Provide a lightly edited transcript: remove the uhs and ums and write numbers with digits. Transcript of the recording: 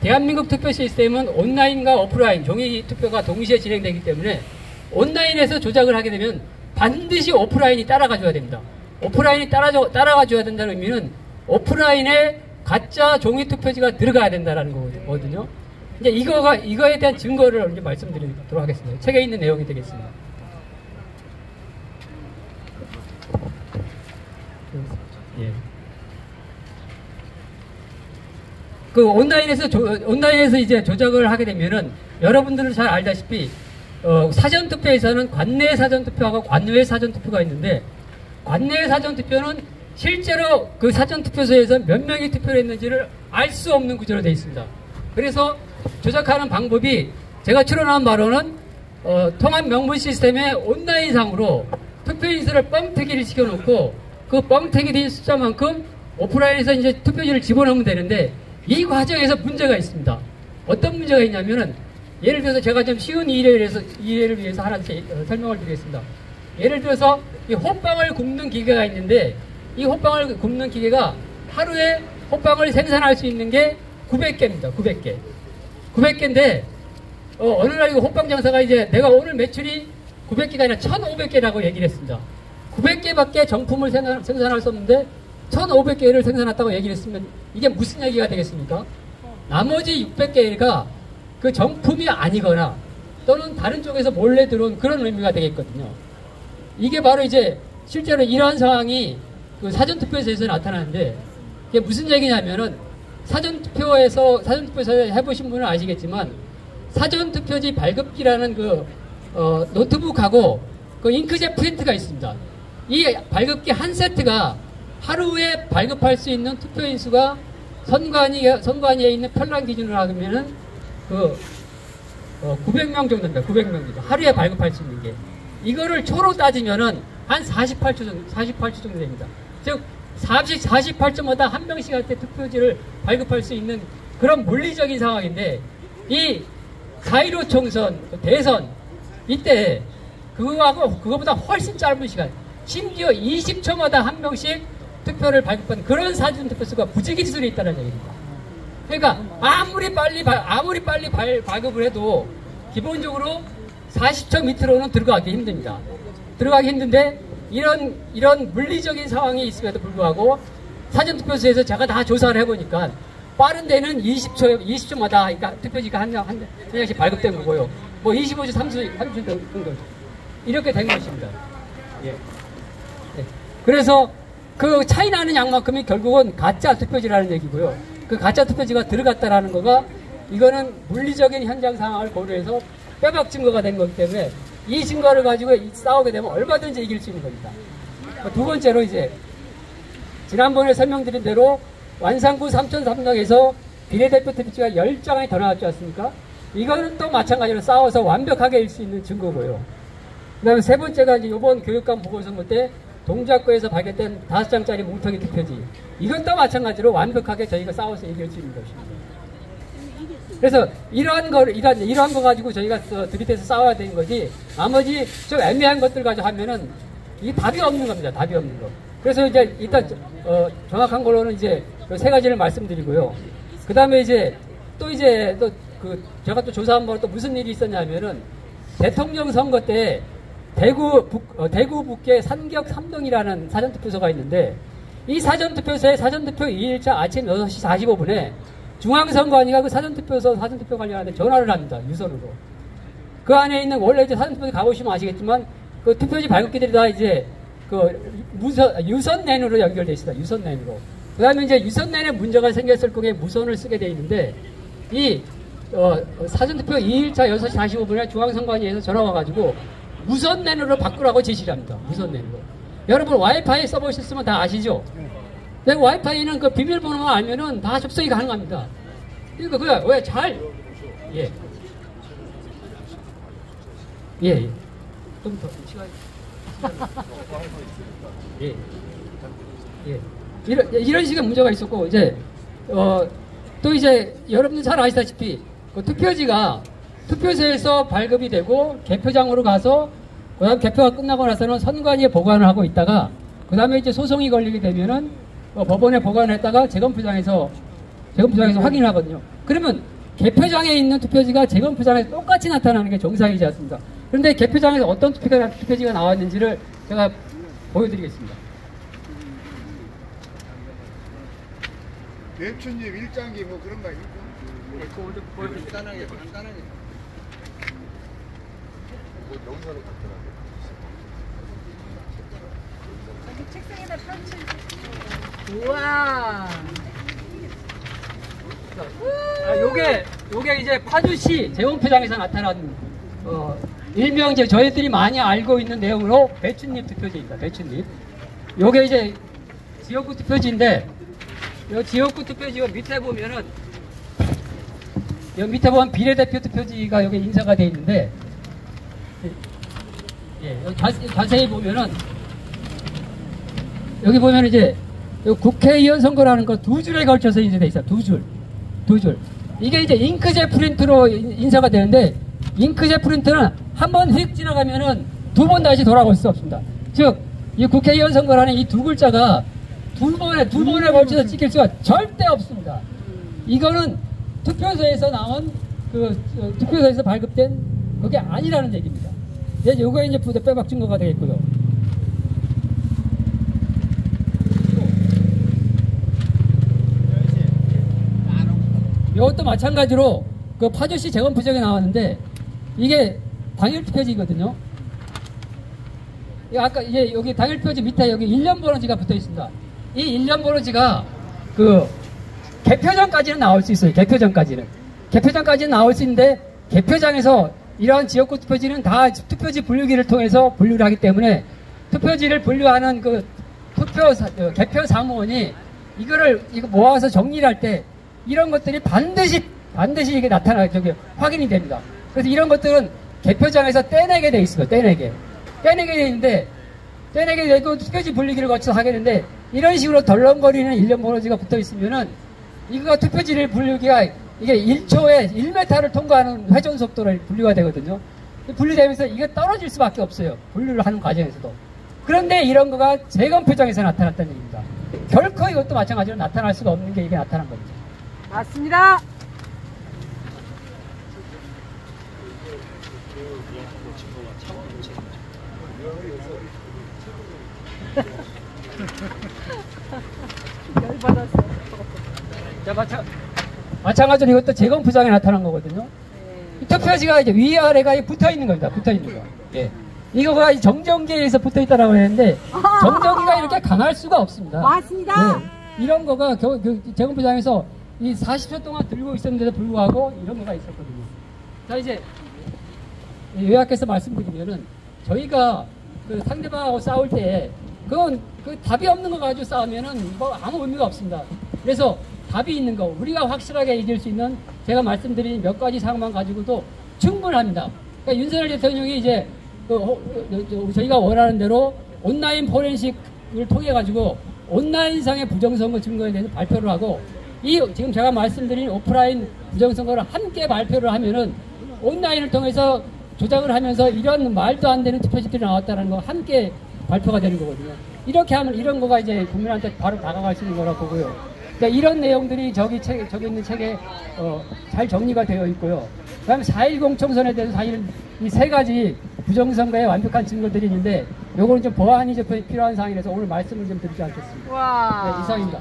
대한민국 투표 시스템은 온라인과 오프라인, 종이 투표가 동시에 진행되기 때문에 온라인에서 조작을 하게 되면 반드시 오프라인이 따라가줘야 됩니다. 오프라인이 따라가줘야 된다는 의미는 오프라인에 가짜 종이 투표지가 들어가야 된다는 거거든요. 이제 이거에 대한 증거를 이제 말씀드리도록 하겠습니다. 책에 있는 내용이 되겠습니다. 예. 그 온라인에서 이제 조작을 하게 되면은 여러분들은 잘 알다시피 사전투표에서는 관내 사전투표하고 관외 사전투표가 있는데, 관내 사전투표는 실제로 그 사전투표소에서 몇 명이 투표를 했는지를 알 수 없는 구조로 되어 있습니다. 그래서 조작하는 방법이, 제가 추론한 바로는 통합 명분 시스템의 온라인상으로 투표인수를 뻥튀기를 시켜놓고 그 뻥튀기된 숫자만큼 오프라인에서 이제 투표지를 집어넣으면 되는데, 이 과정에서 문제가 있습니다. 어떤 문제가 있냐면은, 예를 들어서 제가 좀 쉬운 이해를 위해서 하나 설명을 드리겠습니다. 예를 들어서 이 호빵을 굽는 기계가 있는데, 이 호빵을 굽는 기계가 하루에 호빵을 생산할 수 있는 게 900개입니다. 900개. 900개인데, 어느 날 이거 호빵 장사가 이제 내가 오늘 매출이 900개가 아니라 1500개라고 얘기를 했습니다. 900개밖에 정품을 생산할 수 없는데 1500개를 생산했다고 얘기를 했으면 이게 무슨 얘기가 되겠습니까? 나머지 600개가 그 정품이 아니거나 또는 다른 쪽에서 몰래 들어온 그런 의미가 되겠거든요. 이게 바로 이제 실제로 이러한 상황이 그 사전투표에서 나타나는데, 이게 무슨 얘기냐면은, 사전투표에서 해보신 분은 아시겠지만, 사전투표지 발급기라는 그 노트북하고 그 잉크젯 프린트가 있습니다. 이 발급기 한 세트가 하루에 발급할 수 있는 투표인수가 선관위에 있는 편란 기준으로 하면은 900명 정도입니다. 900명 정도. 하루에 발급할 수 있는 게. 이거를 초로 따지면은 한 48초 정도 됩니다. 즉, 48초마다 한 명씩한테 투표지를 발급할 수 있는 그런 물리적인 상황인데, 이 4.15 총선, 대선, 이때 그거보다 훨씬 짧은 시간, 심지어 20초마다 한 명씩 투표를 발급하는 그런 사전투표수가 부지기수로 있다는 얘기입니다. 그러니까 아무리 빨리 발급을 해도 기본적으로 40초 밑으로는 들어가기 힘듭니다. 들어가기 힘든데, 이런 물리적인 상황이 있음에도 불구하고 사전투표소에서 제가 다 조사를 해보니까 빠른 데는 20초마다 그러니까 투표지가 한 명씩 발급된 거고요. 뭐 25초, 30초 정도 이렇게 된 것입니다. 예. 네. 그래서 그 차이 나는 양만큼이 결국은 가짜 투표지라는 얘기고요. 그 가짜 투표지가 들어갔다라는 거가, 이거는 물리적인 현장 상황을 고려해서 빼박 증거가 된 거기 때문에 이 증거를 가지고 싸우게 되면 얼마든지 이길 수 있는 겁니다. 두 번째로 이제 지난번에 설명드린 대로 완산구 삼천삼동에서 비례대표 투표지가 10장이 더 나왔지 않습니까? 이거는 또 마찬가지로 싸워서 완벽하게 일 수 있는 증거고요. 그 다음에 세 번째가 이제 이번 교육감 보궐선거 때 동작구에서 발견된 5장짜리 뭉텅이 투표지. 이건 또 마찬가지로 완벽하게 저희가 싸워서 이길 수 있는 것입니다. 그래서 이러한 거 가지고 저희가 들이대서 싸워야 되는 거지, 나머지 좀 애매한 것들 가지고 하면은 이 답이 없는 겁니다. 답이 없는 거. 그래서 이제 일단 정확한 걸로는 이제 세 가지를 말씀드리고요. 그 다음에 제가 또 조사한 바로 또 무슨 일이 있었냐면은, 대통령 선거 때 대구 북계 산격 3동이라는 사전투표소가 있는데, 이 사전투표소에 사전투표 2일차 아침 6시 45분에 중앙선관위가 그 사전투표 관리하는데 전화를 합니다. 유선으로. 그 안에 있는, 원래 이제 사전투표소 가보시면 아시겠지만, 그 투표지 발급기들이 다 이제 유선랜으로 연결되어 있습니다. 유선랜으로. 그 다음에 이제 유선랜에 문제가 생겼을 경우에 무선을 쓰게 되어 있는데, 이 사전투표 2일차 6시 45분에 중앙선관위에서 전화 와가지고 무선랜으로 바꾸라고 지시를 합니다. 무선랜으로. 여러분 와이파이 써보셨으면 다 아시죠? 네, 와이파이는 그 비밀번호만 알면은 다 접속이 가능합니다. 그러니까 그게 왜 예. 예. 좀 더 시간. 예. 예. 이런 식의 문제가 있었고, 이제 또 이제 여러분들 잘 아시다시피 그 투표지가 투표소에서 발급이 되고 개표장으로 가서 그다음 개표가 끝나고 나서는 선관위에 보관을 하고 있다가, 그 다음에 이제 소송이 걸리게 되면은 법원에 보관을 했다가 재검표장에서 재검표장에서 확인을 하거든요. 그러면 개표장에 있는 투표지가 재검표장에서 똑같이 나타나는 게 정상이지 않습니까? 그런데 개표장에서 어떤 투표지가 나왔는지를 제가 보여드리겠습니다. 배추님 일장기 뭐 그런 거 있고? 간단하게. 뭐 영상을 갖더라고요. 책상에다 펼치. 우와. 요게 이제 파주시 재검표장에서 나타난 일명 이제 저희들이 많이 알고 있는 내용으로 배추잎 투표지입니다. 배추잎. 요게 이제 지역구 투표지인데, 요 지역구 투표지 밑에 보면은, 여기 밑에 보면 비례대표 투표지가 여기 인쇄가 되어 있는데, 예, 자세히 보면은, 여기 보면 이제, 국회의원 선거라는 거 두 줄에 걸쳐서 인쇄되어 있어요. 두 줄. 이게 이제 잉크젯 프린트로 인쇄가 되는데, 잉크젯 프린트는 한 번 휙 지나가면은 두 번 다시 돌아올 수 없습니다. 즉, 이 국회의원 선거라는 이 두 글자가 두 번에 걸쳐서 찍힐 수가 절대 없습니다. 이거는 투표소에서 나온 투표소에서 발급된 그게 아니라는 얘기입니다. 요거 이제 빼박 증거가 되겠고요. 이것도 마찬가지로 그 파주시 재검표장에 나왔는데 이게 당일 투표지거든요. 아까 이제 여기 당일 투표지 밑에 여기 일련 번호지가 붙어 있습니다. 이 일련 번호지가 그 개표장까지는 나올 수 있어요. 개표장까지는 나올 수 있는데 개표장에서 이러한 지역구 투표지는 다 투표지 분류기를 통해서 분류를 하기 때문에 투표지를 분류하는 그 개표 사무원이 이거 모아서 정리를 할 때 이런 것들이 반드시 이게 확인이 됩니다. 그래서 이런 것들은 개표장에서 떼내게 돼 있어요. 떼내게 돼 있는데, 떼내게 되고 투표지 분리기를 거쳐서 하게 되는데, 이런 식으로 덜렁거리는 일련 번호지가 붙어 있으면은, 이거 투표지를 분류기가, 이게 1초에 1m를 통과하는 회전 속도로 분류가 되거든요. 분류되면서 이게 떨어질 수밖에 없어요. 분류를 하는 과정에서도. 그런데 이런 거가 재검표장에서 나타났다는 얘기입니다. 결코 이것도 마찬가지로 나타날 수가 없는 게 이게 나타난 겁니다. 맞습니다. 열받았어. 자, 마찬가지로 이것도 재검표장에 나타난 거거든요. 이 투표지가 이제 위아래가 붙어 있는 겁니다. 붙어 있는 거. 예. 이거가 정전기에서 붙어 있다라고 했는데, 정전기가 이렇게 강할 수가 없습니다. 맞습니다. 예. 이런 거가 재검표장에서 이 40초 동안 들고 있었는데도 불구하고 이런 거가 있었거든요. 자, 이제 요약해서 말씀드리면은, 저희가 그 상대방하고 싸울 때 그건 답이 없는 거 가지고 싸우면은 뭐 아무 의미가 없습니다. 그래서 답이 있는 거, 우리가 확실하게 이길 수 있는 제가 말씀드린 몇 가지 사항만 가지고도 충분합니다. 그러니까 윤석열 대통령이 이제 저희가 원하는 대로 온라인 포렌식을 통해 가지고 온라인상의 부정선거 증거에 대해서 발표를 하고, 지금 제가 말씀드린 오프라인 부정선거를 함께 발표를 하면은 온라인을 통해서 조작을 하면서 이런 말도 안 되는 투표지들이 나왔다는 거 함께 발표가 되는 거거든요. 이렇게 하면 이런 거가 이제 국민한테 바로 다가갈 수 있는 거라 보고요. 그러니까 이런 내용들이 저기 있는 책에 잘 정리가 되어 있고요. 그다음에 4.10 총선에 대해서 사실은 이 세 가지 부정선거의 완벽한 증거들이 있는데 요거는 좀 보완이 좀 필요한 사항이라서 오늘 말씀을 좀 드리지 않겠습니다. 네, 이상입니다.